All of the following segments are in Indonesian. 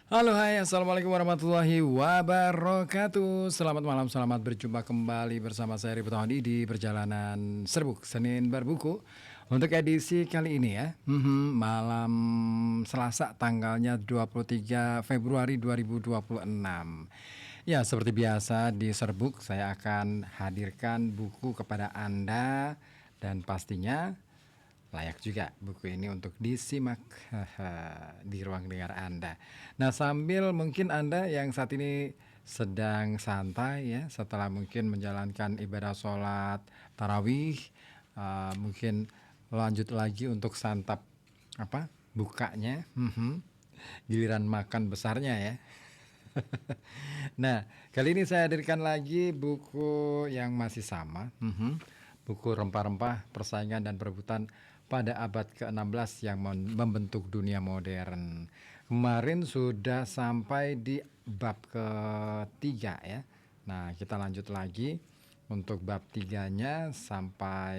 Halo, hai, assalamualaikum warahmatullahi wabarakatuh. Selamat malam, selamat berjumpa kembali bersama saya Rifat Hadi di perjalanan Serbuk Senin Berbuku untuk edisi kali ini ya. Malam Selasa tanggalnya 23 Februari 2026. Ya, seperti biasa di Serbuk saya akan hadirkan buku kepada Anda dan pastinya layak juga buku ini untuk disimak di ruang dengar Anda. Nah, sambil mungkin Anda yang saat ini sedang santai ya, setelah mungkin menjalankan ibadah sholat tarawih, mungkin lanjut lagi untuk santap bukanya, giliran makan besarnya ya. Nah, kali ini saya hadirkan lagi buku yang masih sama, buku Rempah-Rempah Persaingan dan Perebutan pada abad ke-16 yang membentuk dunia modern. Kemarin sudah sampai di bab ketiga ya. Nah, kita lanjut lagi untuk bab tiganya sampai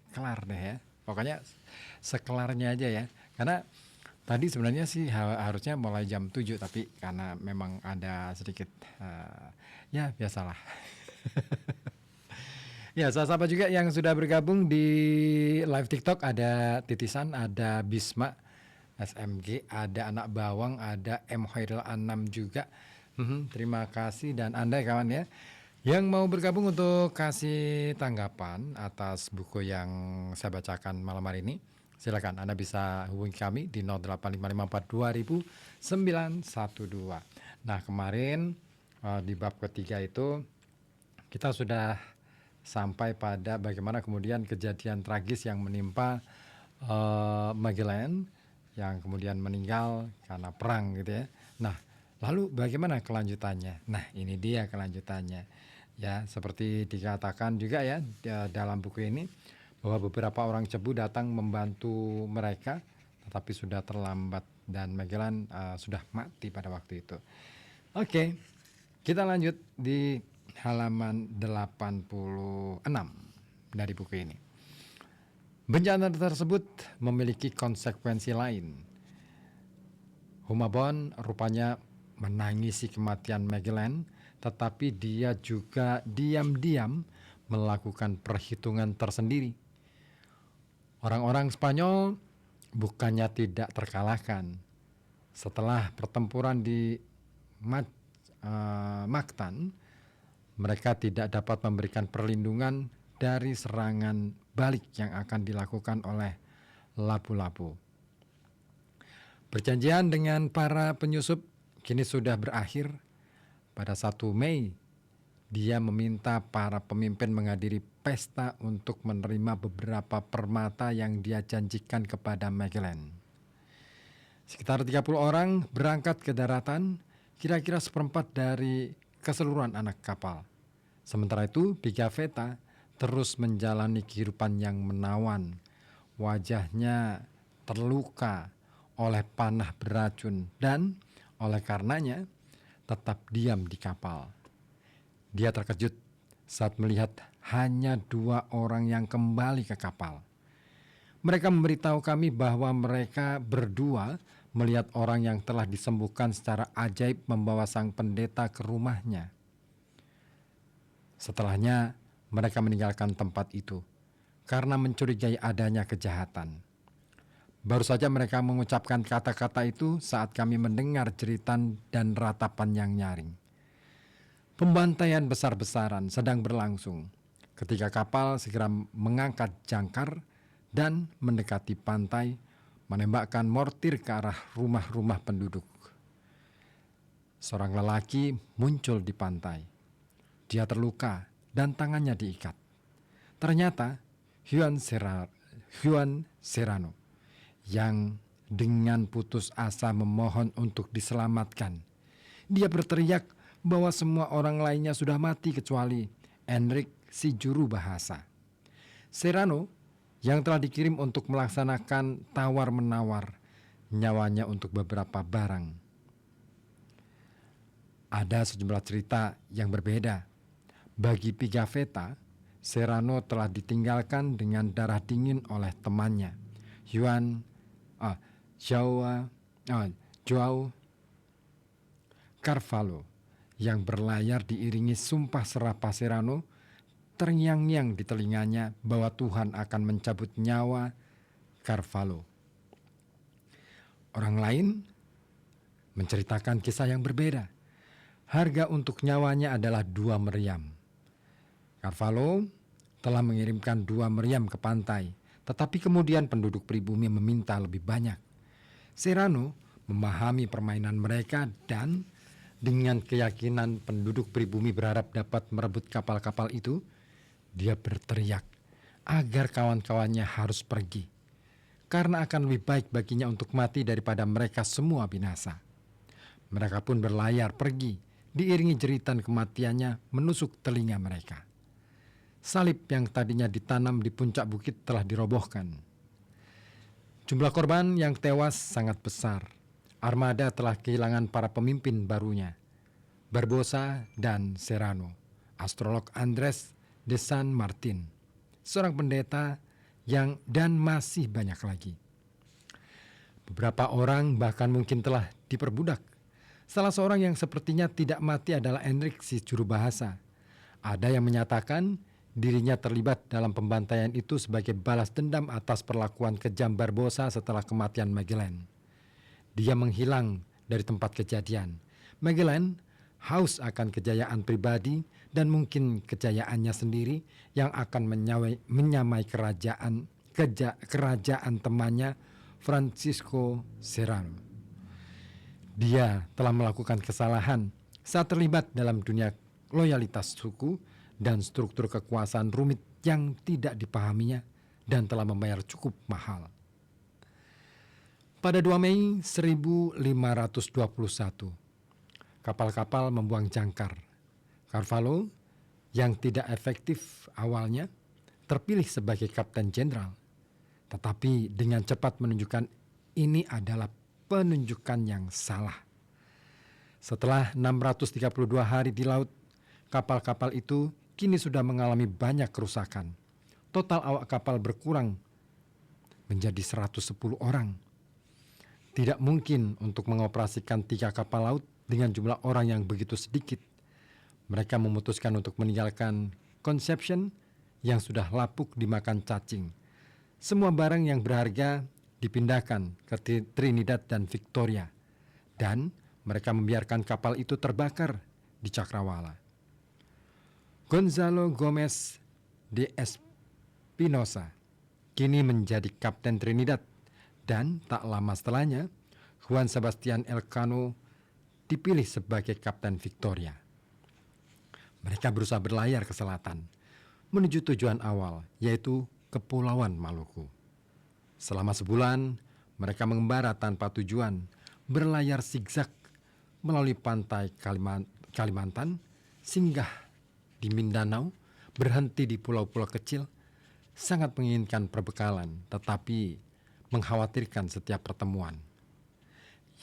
kelar deh ya. Pokoknya sekelarnya aja ya. Karena tadi sebenarnya sih harusnya mulai jam 7, tapi karena memang ada sedikit ya biasalah. Ya, saya sapa juga yang sudah bergabung di live TikTok. Ada Titisan, ada Bisma, SMG, ada Anak Bawang, ada M. Khairil Anam juga. Terima kasih dan Anda kawan ya yang mau bergabung untuk kasih tanggapan atas buku yang saya bacakan malam hari ini. Silakan Anda bisa hubungi kami di 0855420912. Nah, kemarin di bab ketiga itu kita sudah sampai pada bagaimana kemudian kejadian tragis yang menimpa Magellan yang kemudian meninggal karena perang gitu ya. Nah, lalu bagaimana kelanjutannya? Nah, ini dia kelanjutannya. Ya, seperti dikatakan juga ya dalam buku ini bahwa beberapa orang cebu datang membantu mereka, tetapi sudah terlambat dan Magellan sudah mati pada waktu itu. Oke, kita lanjut di halaman 86 dari buku ini. Bencana tersebut memiliki konsekuensi lain. Humabon rupanya menangisi kematian Magellan, tetapi dia juga diam-diam melakukan perhitungan tersendiri. Orang-orang Spanyol bukannya tidak terkalahkan. Setelah pertempuran di Mactan, mereka tidak dapat memberikan perlindungan dari serangan balik yang akan dilakukan oleh Lapu-Lapu. Perjanjian dengan para penyusup kini sudah berakhir. Pada 1 Mei, dia meminta para pemimpin menghadiri pesta untuk menerima beberapa permata yang dia janjikan kepada Magellan. Sekitar 30 orang berangkat ke daratan, kira-kira seperempat dari keseluruhan anak kapal. Sementara itu, Pigafetta terus menjalani kehidupan yang menawan. Wajahnya terluka oleh panah beracun dan oleh karenanya tetap diam di kapal. Dia terkejut saat melihat hanya 2 orang yang kembali ke kapal. Mereka memberitahu kami bahwa mereka berdua melihat orang yang telah disembuhkan secara ajaib membawa sang pendeta ke rumahnya. Setelahnya, mereka meninggalkan tempat itu karena mencurigai adanya kejahatan. Baru saja mereka mengucapkan kata-kata itu saat kami mendengar jeritan dan ratapan yang nyaring. Pembantaian besar-besaran sedang berlangsung ketika kapal segera mengangkat jangkar dan mendekati pantai, menembakkan mortir ke arah rumah-rumah penduduk. Seorang lelaki muncul di pantai. Dia terluka dan tangannya diikat. Ternyata Juan Serrano yang dengan putus asa memohon untuk diselamatkan. Dia berteriak bahwa semua orang lainnya sudah mati kecuali Enric si juru bahasa. Serrano yang telah dikirim untuk melaksanakan tawar-menawar nyawanya untuk beberapa barang. Ada sejumlah cerita yang berbeda. Bagi Pigafetta, Serrano telah ditinggalkan dengan darah dingin oleh temannya, Joao Carvalho yang berlayar diiringi sumpah serapah Serrano, terngiang-ngiang di telinganya bahwa Tuhan akan mencabut nyawa Carvalho. Orang lain menceritakan kisah yang berbeda. Harga untuk nyawanya adalah 2 meriam. Carvalho telah mengirimkan 2 meriam ke pantai, tetapi kemudian penduduk pribumi meminta lebih banyak. Serrano memahami permainan mereka dan dengan keyakinan penduduk pribumi berharap dapat merebut kapal-kapal itu, dia berteriak agar kawan-kawannya harus pergi, karena akan lebih baik baginya untuk mati daripada mereka semua binasa. Mereka pun berlayar pergi, diiringi jeritan kematiannya menusuk telinga mereka. Salib yang tadinya ditanam di puncak bukit telah dirobohkan. Jumlah korban yang tewas sangat besar. Armada telah kehilangan para pemimpin barunya, Barbosa dan Serrano, astrolog Andres de San Martin, seorang pendeta dan masih banyak lagi. Beberapa orang bahkan mungkin telah diperbudak. Salah seorang yang sepertinya tidak mati adalah Enric si juru bahasa. Ada yang menyatakan dirinya terlibat dalam pembantaian itu sebagai balas dendam atas perlakuan kejam Barbosa setelah kematian Magellan. Dia menghilang dari tempat kejadian. Magellan haus akan kejayaan pribadi dan mungkin kejayaannya sendiri yang akan menyamai kerajaan temannya Francisco Serrano. Dia telah melakukan kesalahan saat terlibat dalam dunia loyalitas suku dan struktur kekuasaan rumit yang tidak dipahaminya dan telah membayar cukup mahal. Pada 2 Mei 1521, kapal-kapal membuang jangkar. Carvalho yang tidak efektif awalnya terpilih sebagai kapten jenderal, tetapi dengan cepat menunjukkan ini adalah penunjukan yang salah. Setelah 632 hari di laut, kapal-kapal itu kini sudah mengalami banyak kerusakan. Total awak kapal berkurang menjadi 110 orang. Tidak mungkin untuk mengoperasikan 3 kapal laut dengan jumlah orang yang begitu sedikit. Mereka memutuskan untuk meninggalkan Conception yang sudah lapuk dimakan cacing. Semua barang yang berharga dipindahkan ke Trinidad dan Victoria, dan mereka membiarkan kapal itu terbakar di Cakrawala. Gonzalo Gomez de Espinosa kini menjadi kapten Trinidad, dan tak lama setelahnya Juan Sebastian Elcano dipilih sebagai kapten Victoria. Mereka berusaha berlayar ke selatan menuju tujuan awal, yaitu Kepulauan Maluku. Selama sebulan mereka mengembara tanpa tujuan, berlayar zigzag melalui pantai Kalimantan, singgah di Mindanao, berhenti di pulau-pulau kecil. Sangat menginginkan perbekalan, tetapi mengkhawatirkan setiap pertemuan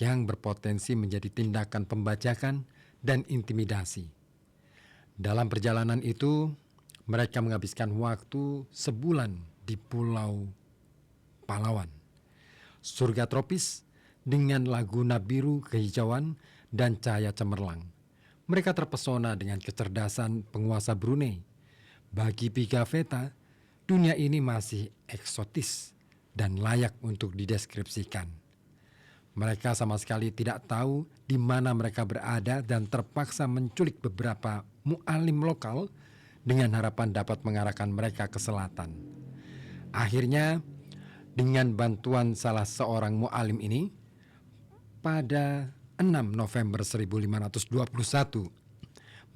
yang berpotensi menjadi tindakan pembajakan dan intimidasi. Dalam perjalanan itu, mereka menghabiskan waktu sebulan di Pulau Palawan, surga tropis dengan laguna biru kehijauan dan cahaya cemerlang. Mereka terpesona dengan kecerdasan penguasa Brunei. Bagi Pigafetta, dunia ini masih eksotis dan layak untuk dideskripsikan. Mereka sama sekali tidak tahu di mana mereka berada dan terpaksa menculik beberapa mu'alim lokal dengan harapan dapat mengarahkan mereka ke selatan. Akhirnya, dengan bantuan salah seorang mu'alim ini, pada 6 November 1521,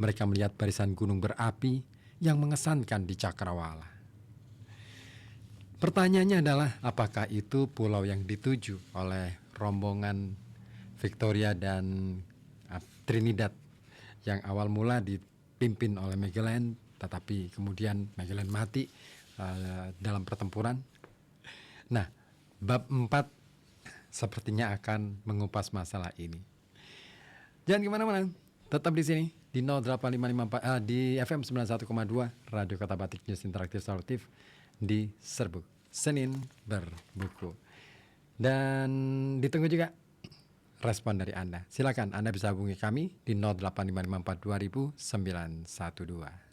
mereka melihat barisan gunung berapi yang mengesankan di Cakrawala. Pertanyaannya adalah, apakah itu pulau yang dituju oleh rombongan Victoria dan Trinidad yang awal mula dipimpin oleh Magellan, tetapi kemudian Magellan mati dalam pertempuran? Nah, bab 4 sepertinya akan mengupas masalah ini. Jangan kemana-mana, tetap di sini di 08554 di FM 91,2 Radio Kota Batik News Interaktif Solutif di Serbuk Senin Berbuku. Dan ditunggu juga respon dari Anda. Silakan Anda bisa hubungi kami di 085542 912.